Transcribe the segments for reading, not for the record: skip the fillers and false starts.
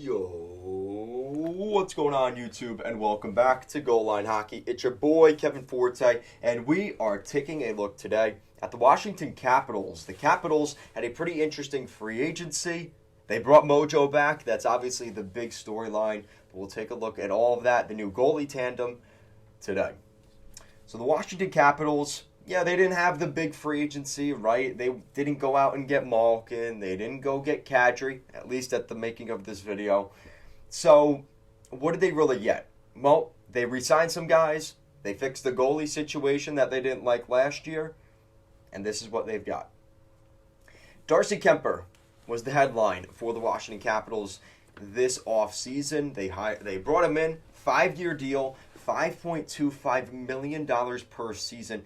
Yo, what's going on YouTube, and welcome back to Goal Line Hockey. It's your boy Kevin Forte, and we are taking a look today at the Washington Capitals. The Capitals had a pretty interesting free agency. They brought MOJO back. That's obviously the big storyline. We'll take a look at all of that, the new goalie tandem, today. So the Washington Capitals, yeah, they didn't have the big free agency, right? They didn't go out and get Malkin. They didn't go get Kadri, at least at the making of this video. So what did they really get? Well, they re-signed some guys. They fixed the goalie situation that they didn't like last year. And this is what they've got. Darcy Kuemper was the headline for the Washington Capitals this offseason. They brought him in, 5-year deal, $5.25 million per season.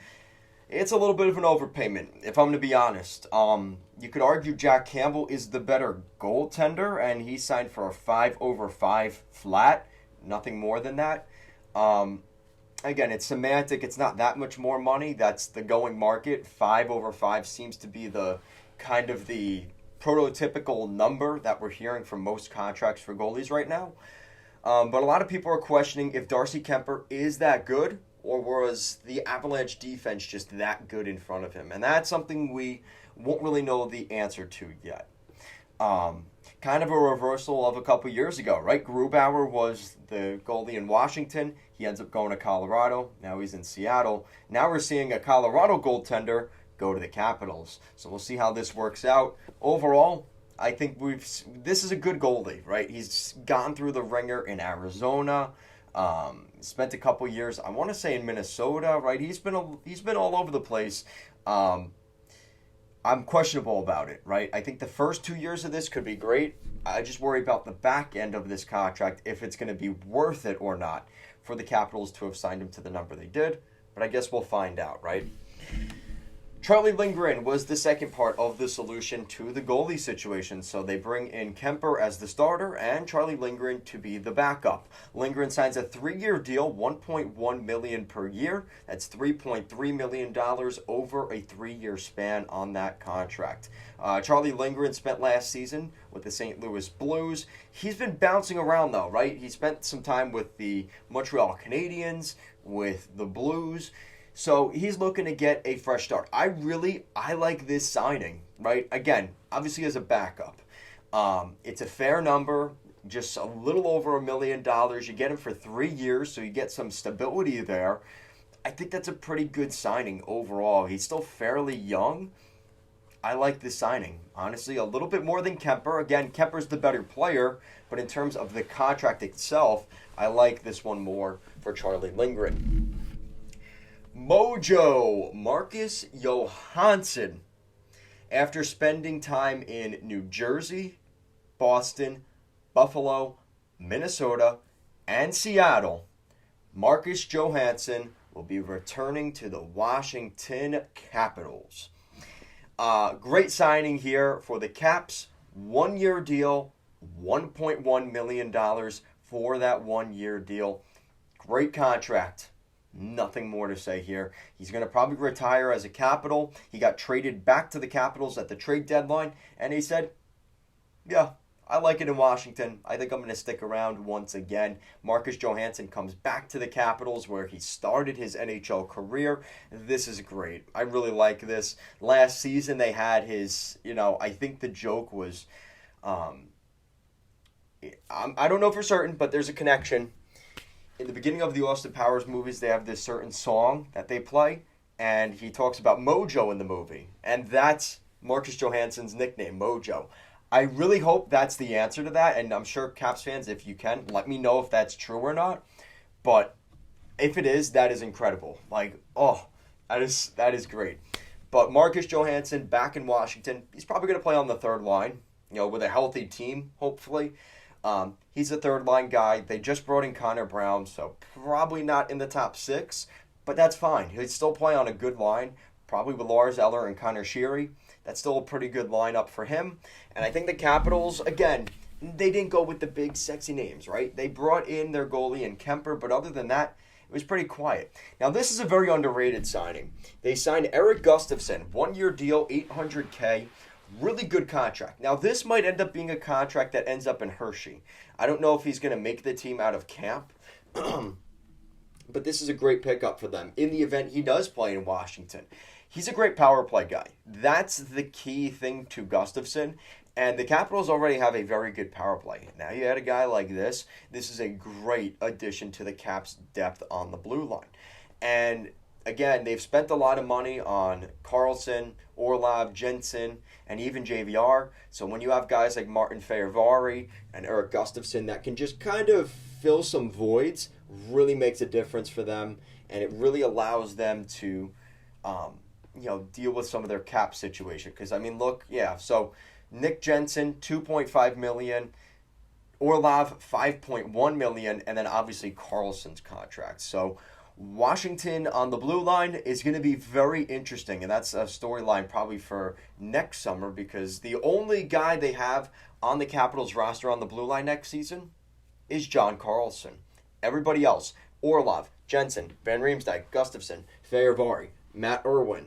It's a little bit of an overpayment, if I'm going to be honest. You could argue Jack Campbell is the better goaltender, and he signed for a 5/5 flat, nothing more than that. Again, it's semantic. It's not that much more money. That's the going market. 5/5 seems to be the kind of the prototypical number that we're hearing from most contracts for goalies right now. But a lot of people are questioning if Darcy Kuemper is that good, or was the Avalanche defense just that good in front of him? And that's something we won't really know the answer to yet. Kind of a reversal of a couple years ago, right? Grubauer was the goalie in Washington. He ends up going to Colorado. Now he's in Seattle. Now we're seeing a Colorado goaltender go to the Capitals. So we'll see how this works out. Overall, I think this is a good goalie, right? He's gone through the ringer in Arizona. Spent a couple years, I want to say, in Minnesota, right? He's been all over the place. I'm questionable about it, right? I think the first 2 years of this could be great. I just worry about the back end of this contract, if it's going to be worth it or not for the Capitals to have signed him to the number they did. But I guess we'll find out, right? Charlie Lindgren was the second part of the solution to the goalie situation. So they bring in Kuemper as the starter and Charlie Lindgren to be the backup. Lindgren signs a 3-year deal, $1.1 million per year. That's $3.3 million over a 3-year span on that contract. Charlie Lindgren spent last season with the St. Louis Blues. He's been bouncing around though, right? He spent some time with the Montreal Canadiens, with the Blues. So he's looking to get a fresh start. I like this signing, right? Again, obviously as a backup. It's a fair number, just a little over $1 million. You get him for 3 years, so you get some stability there. I think that's a pretty good signing overall. He's still fairly young. I like this signing. Honestly, a little bit more than Kuemper. Again, Kemper's the better player, but in terms of the contract itself, I like this one more for Charlie Lindgren. MOJO, Marcus Johansson. After spending time in New Jersey, Boston, Buffalo, Minnesota, and Seattle, Marcus Johansson will be returning to the Washington Capitals. Great signing here for the Caps. 1-year deal, $1.1 million for that 1-year deal. Great contract. Nothing more to say here. He's going to probably retire as a Capital. He got traded back to the Capitals at the trade deadline, and he said, yeah, I like it in Washington. I think I'm going to stick around once again. Marcus Johansson comes back to the Capitals where he started his NHL career. This is great. I really like this. Last season they had his, I think the joke was, I don't know for certain, but there's a connection. In the beginning of the Austin Powers movies, they have this certain song that they play, and he talks about MOJO in the movie. And that's Marcus Johansson's nickname, MOJO. I really hope that's the answer to that, and I'm sure Caps fans, if you can, let me know if that's true or not. But if it is, that is incredible. That is great. But Marcus Johansson back in Washington, he's probably going to play on the third line, with a healthy team, hopefully. He's a third-line guy. They just brought in Connor Brown, so probably not in the top 6, but that's fine. He'll still play on a good line, probably with Lars Eller and Connor Sheary. That's still a pretty good lineup for him. And I think the Capitals, again, they didn't go with the big, sexy names, right? They brought in their goalie in Kuemper, but other than that, it was pretty quiet. Now, this is a very underrated signing. They signed Eric Gustafson, 1-year deal, $800K. Really good contract. Now, this might end up being a contract that ends up in Hershey. I don't know if he's going to make the team out of camp, but this is a great pickup for them in the event he does play in Washington. He's a great power play guy. That's the key thing to Gustafson. And the Capitals already have a very good power play. Now you add a guy like this. This is a great addition to the Caps' depth on the blue line. And again, they've spent a lot of money on Karlsson, Orlov, Jensen, and even JVR. So when you have guys like Martin Fehervary and Eric Gustafson that can just kind of fill some voids, really makes a difference for them. And it really allows them to, deal with some of their cap situation. Because, so Nick Jensen, $2.5 million. Orlov, $5.1 million. And then obviously Karlsson's contract. So Washington on the blue line is going to be very interesting, and that's a storyline probably for next summer because the only guy they have on the Capitals roster on the blue line next season is John Karlsson. Everybody else, Orlov, Jensen, Van Riemsdyk, Gustafson, Fehervary, Matt Irwin.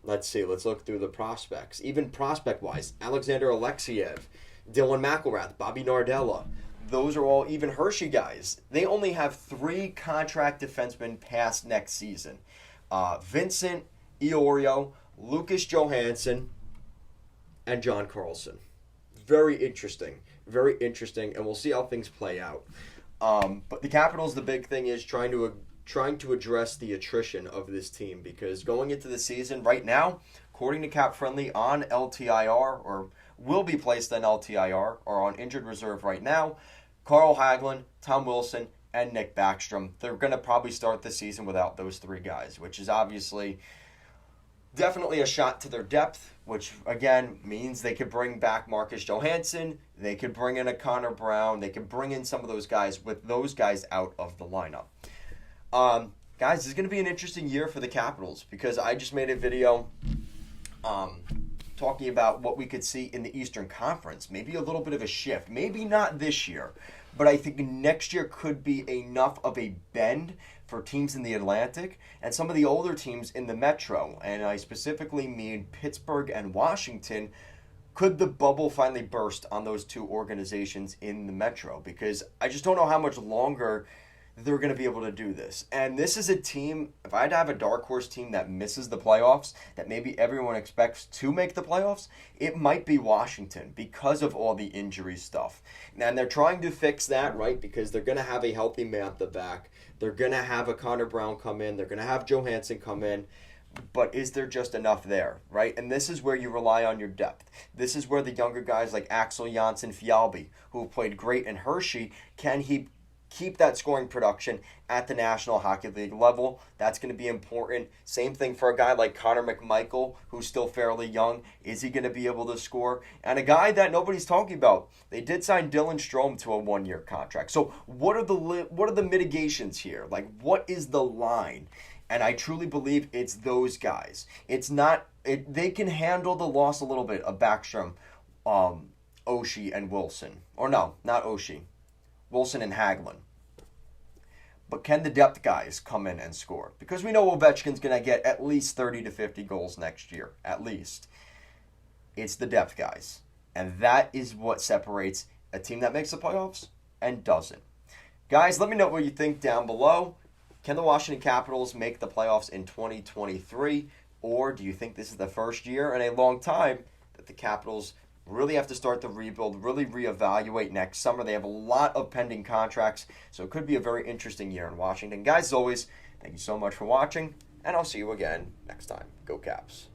Let's look through the prospects. Even prospect-wise, Alexander Alexiev, Dylan McElrath, Bobby Nardella. Those are all even Hershey guys. They only have 3 contract defensemen past next season. Vincent Iorio, Lucas Johansson, and John Karlsson. Very interesting, and we'll see how things play out. But the Capitals, the big thing is trying to address the attrition of this team because going into the season right now, according to Cap Friendly, on LTIR or will be placed on LTIR or on injured reserve right now, Carl Hagelin, Tom Wilson, and Nick Backstrom. They're going to probably start the season without those 3 guys, which is obviously definitely a shot to their depth, which again means they could bring back Marcus Johansson, they could bring in a Connor Brown, they could bring in some of those guys with those guys out of the lineup. Guys, this is going to be an interesting year for the Capitals because I just made a video talking about what we could see in the Eastern Conference. Maybe a little bit of a shift. Maybe not this year, but I think next year could be enough of a bend for teams in the Atlantic and some of the older teams in the Metro. And I specifically mean Pittsburgh and Washington. Could the bubble finally burst on those 2 organizations in the Metro? Because I just don't know how much longer they're going to be able to do this. And this is a team, if I had to have a dark horse team that misses the playoffs, that maybe everyone expects to make the playoffs, it might be Washington because of all the injury stuff. And they're trying to fix that, right? Because they're going to have a healthy Mantha back. They're going to have a Connor Brown come in. They're going to have Johansson come in. But is there just enough there, right? And this is where you rely on your depth. This is where the younger guys like Axel Jonsson-Fjällby, who have played great in Hershey, can he keep that scoring production at the National Hockey League level? That's going to be important. Same thing for a guy like Connor McMichael, who's still fairly young. Is he going to be able to score? And a guy that nobody's talking about, they did sign Dylan Strome to a 1-year contract. So what are the mitigations here? Like, what is the line? And I truly believe it's those guys. They can handle the loss a little bit of Backstrom, Oshie, and Wilson. Or no, not Oshie. Wilson and Hagelin. But can the depth guys come in and score? Because we know Ovechkin's going to get at least 30 to 50 goals next year. At least. It's the depth guys. And that is what separates a team that makes the playoffs and doesn't. Guys, let me know what you think down below. Can the Washington Capitals make the playoffs in 2023? Or do you think this is the first year in a long time that the Capitals really have to start the rebuild, really reevaluate next summer? They have a lot of pending contracts, so it could be a very interesting year in Washington. Guys, as always, thank you so much for watching, and I'll see you again next time. Go Caps.